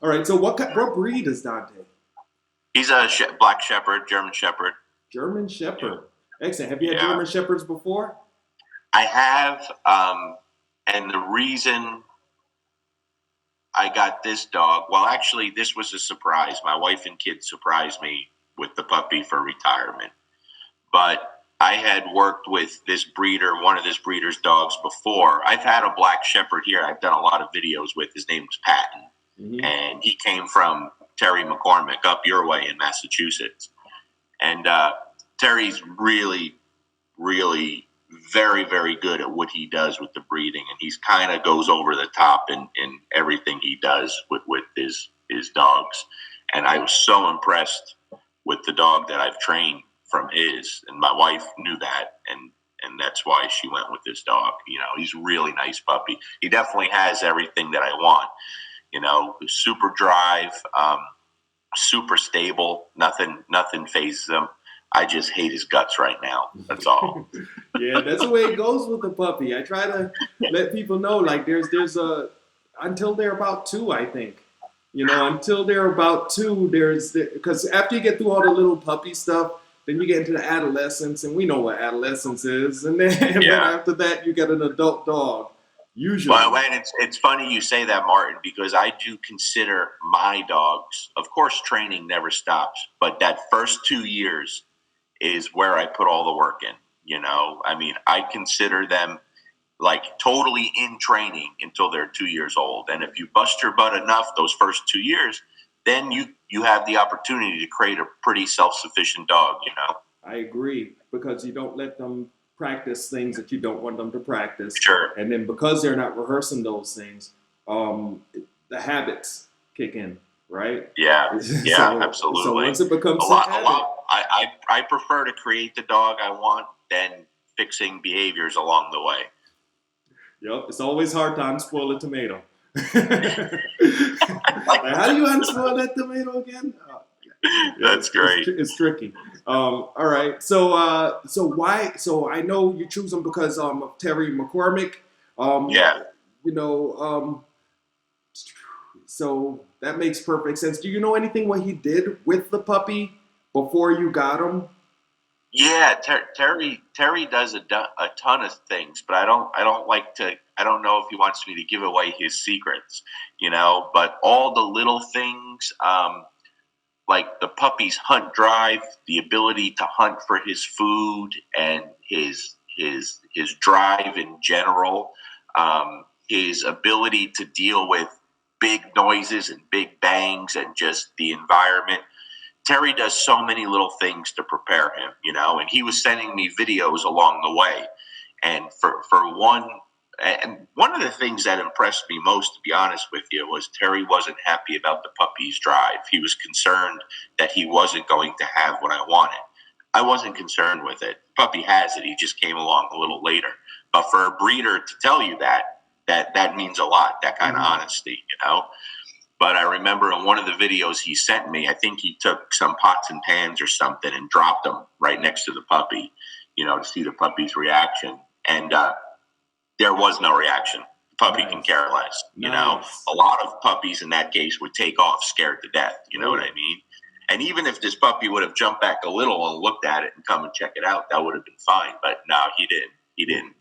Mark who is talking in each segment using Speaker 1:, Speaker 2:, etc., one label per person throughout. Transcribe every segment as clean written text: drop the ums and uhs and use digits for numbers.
Speaker 1: All right. So what breed is Dante?
Speaker 2: He's a black shepherd, German shepherd.
Speaker 1: German Shepherd. Excellent. Have you had
Speaker 2: Yeah,
Speaker 1: German Shepherds before?
Speaker 2: I have. And the reason I got this dog, well, actually, this was a surprise. My wife and kids surprised me with the puppy for retirement. But I had worked with this breeder, one of this breeder's dogs before. I've had a black shepherd here. I've done a lot of videos with. His name was Patton,
Speaker 1: Mm-hmm.
Speaker 2: and he came from Terry McCormick up your way in Massachusetts. And Terry's really, really very, very good at what he does with the breeding, and he's kind of goes over the top in everything he does with his dogs. And I was so impressed with the dog that I've trained from his, and my wife knew that, and that's why she went with this dog. You know, he's a really nice puppy. He definitely has everything that I want. You know, super drive, super stable. Nothing phases him. I just hate his guts right now. That's all.
Speaker 1: Yeah, that's the way it goes with the puppy. I try to let people know, like, there's a until they're about two, I think. You know, until they're about two, because after you get through all the little puppy stuff, then you get into the adolescence, and we know what adolescence is, and then
Speaker 2: Yeah.
Speaker 1: after that, you get an adult dog,
Speaker 2: Well,
Speaker 1: usually.
Speaker 2: and it's funny you say that, Martin, because I do consider my dogs. Of course, training never stops, but that first 2 years is where I put all the work in. You know, I mean, I consider them like totally in training until they're 2 years old. And if you bust your butt enough those first 2 years, then you have the opportunity to create a pretty self sufficient dog. You know.
Speaker 1: I agree because you don't let them practice things that you don't want them to practice,
Speaker 2: Sure.
Speaker 1: and then because they're not rehearsing those things, um, the habits kick in, right?
Speaker 2: Yeah. Yeah.
Speaker 1: So
Speaker 2: Absolutely.
Speaker 1: once it
Speaker 2: A
Speaker 1: becomes a
Speaker 2: lot. A
Speaker 1: habit,
Speaker 2: lot. I prefer to create the dog I want than fixing behaviors along the way.
Speaker 1: yep, it's always hard to unspoil a tomato. Like, how do you unspoil that tomato again? Yeah,
Speaker 2: That's great.
Speaker 1: it's tricky. All right. So why? So I know you choose him because of Terry McCormick. Um,
Speaker 2: Yeah.
Speaker 1: you know, so that makes perfect sense. Do you know anything what he did with the puppy before you got him?
Speaker 2: Yeah, Terry does a ton of things, but I don't like to. I don't know if he wants me to give away his secrets, you know. But all the little things, like the puppy's hunt drive, the ability to hunt for his food, and his drive in general, his ability to deal with big noises and big bangs, and just the environment. Terry does so many little things to prepare him, you know, and he was sending me videos along the way. And one of the things that impressed me most, to be honest with you, was Terry wasn't happy about the puppy's drive. He was concerned that he wasn't going to have what I wanted. I wasn't concerned with it. The puppy has it. He just came along a little later. But for a breeder to tell you that means a lot. That kind of
Speaker 1: Mm-hmm.
Speaker 2: honesty, you know. But I remember in one of the videos he sent me, I think he took some pots and pans or something and dropped them right next to the puppy, you know, to see the puppy's reaction. And there was no reaction. The puppy can
Speaker 1: Nice,
Speaker 2: care less, you know.
Speaker 1: nice.
Speaker 2: A lot of puppies in that case would take off scared to death, you know
Speaker 1: Oh
Speaker 2: what
Speaker 1: yeah.
Speaker 2: I mean? And even if this puppy would have jumped back a little and looked at it and come and check it out, that would have been fine. But no, he didn't. He didn't
Speaker 1: Didn't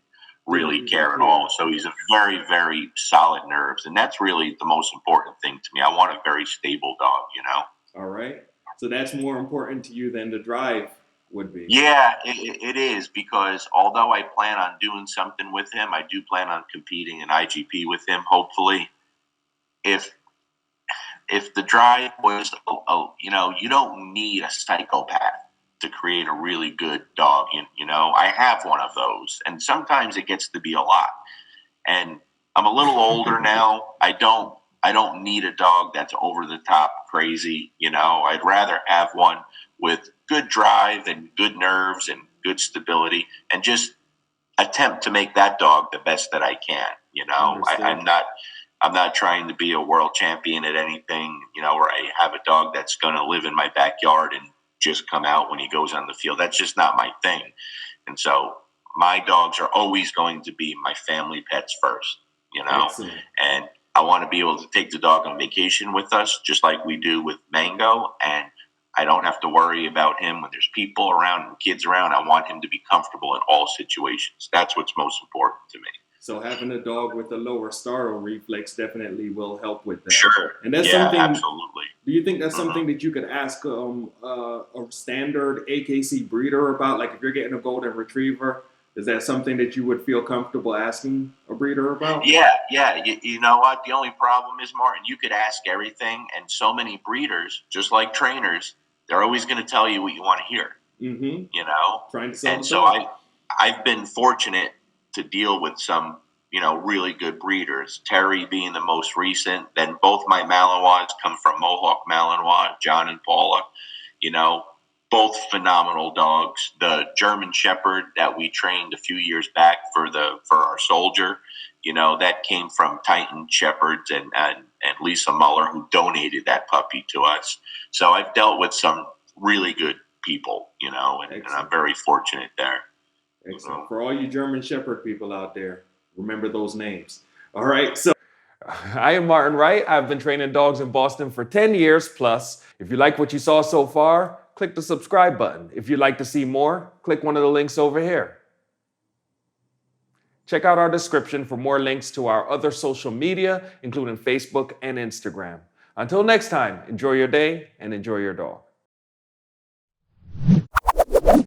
Speaker 2: really
Speaker 1: even
Speaker 2: care at
Speaker 1: care.
Speaker 2: all. So he's a very, very solid nerves. And that's really the most important thing to me. I want a very stable dog, you know?
Speaker 1: All right. So that's more important to you than the drive would be.
Speaker 2: Yeah, it is because although I plan on doing something with him, I do plan on competing in IGP with him, hopefully. If if the drive was, you know, you don't need a psychopath to create a really good dog. You know, I have one of those, and sometimes it gets to be a lot. And I'm a little older now. I don't need a dog that's over the top crazy. You know, I'd rather have one with good drive and good nerves and good stability, and just attempt to make that dog the best that I can. You know,
Speaker 1: Understood.
Speaker 2: I'm not trying to be a world champion at anything, you know, where I have a dog that's going to live in my backyard and just come out when he goes on the field. That's just not my thing. And so my dogs are always going to be my family pets first, you know,
Speaker 1: Excellent.
Speaker 2: and I want to be able to take the dog on vacation with us, just like we do with Mango. And I don't have to worry about him when there's people around and kids around. I want him to be comfortable in all situations. That's what's most important to me.
Speaker 1: So having a dog with a lower startle reflex definitely will help with that.
Speaker 2: Sure.
Speaker 1: And that's
Speaker 2: yeah,
Speaker 1: something.
Speaker 2: absolutely.
Speaker 1: Do you think that's something that you could ask a standard AKC breeder about? Like if you're getting a golden retriever, is that something that you would feel comfortable asking a breeder about?
Speaker 2: Yeah. You know what? The only problem is, Martin, you could ask everything, and so many breeders, just like trainers, they're always going to tell you what you want to hear.
Speaker 1: Mm-hmm.
Speaker 2: You know?
Speaker 1: Trying to sell
Speaker 2: And
Speaker 1: the
Speaker 2: so
Speaker 1: dog.
Speaker 2: I've been fortunate to deal with some, really good breeders. Terry being the most recent. Then both my Malinois come from Mohawk Malinois, John and Paula. Both phenomenal dogs. The German Shepherd that we trained a few years back for our soldier, that came from Titan Shepherds and Lisa Muller, who donated that puppy to us. So I've dealt with some really good people, and I'm very fortunate there.
Speaker 1: Excellent. For all you German Shepherd people out there, remember those names. All right. So
Speaker 3: I am Martin Wright. I've been training dogs in Boston for 10 years plus. If you like what you saw so far, click the subscribe button. If you'd like to see more, click one of the links over here. Check out our description for more links to our other social media, including Facebook and Instagram. Until next time, enjoy your day and enjoy your dog.